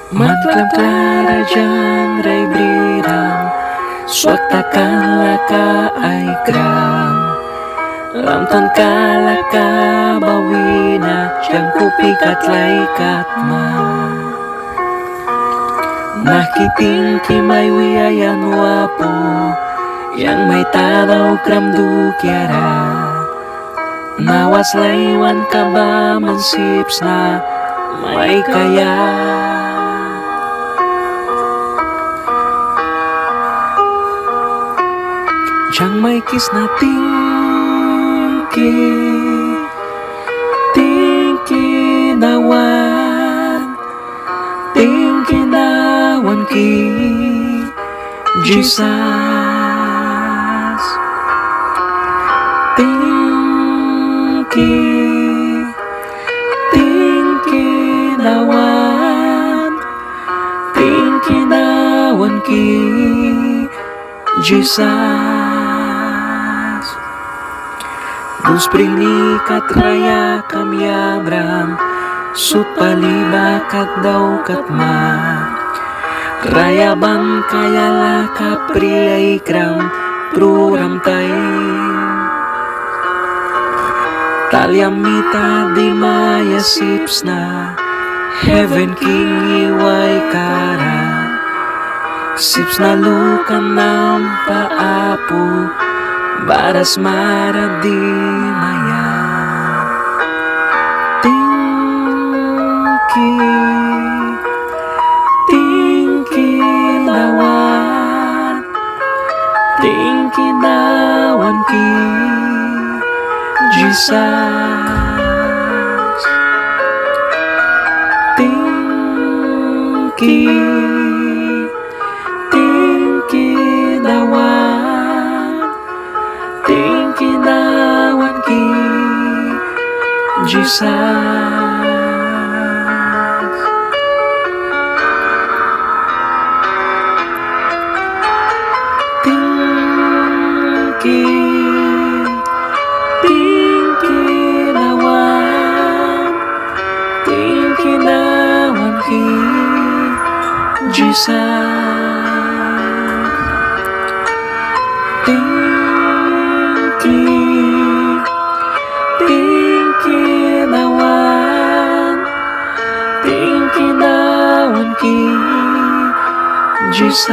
Matlam Clara dyan ray brirang Swaktakan laka ay gram Lamtan kalaka bawina Diyang kupikat laykat ma Nakiting kimay wiyayan wapo Yang may taraw kramdu kiara Nawas laywan ka ba mansips na may kaya Diyang may kiss na tingki nawan ki Jesus tingki nawan ki Jesus Dus pringnikat raya kamyabram Sut palibakat daw katma Raya bang kayala kapriay kram Pruram tay Talyamita di maya sips na Heaven king iway kara Sips na lukan ng paapo Baras mara di maya Tingki nawan ki Jesus Tingki nawan ki Jesus Tingki nawan ki Jesus Tingki nawan ki Jesus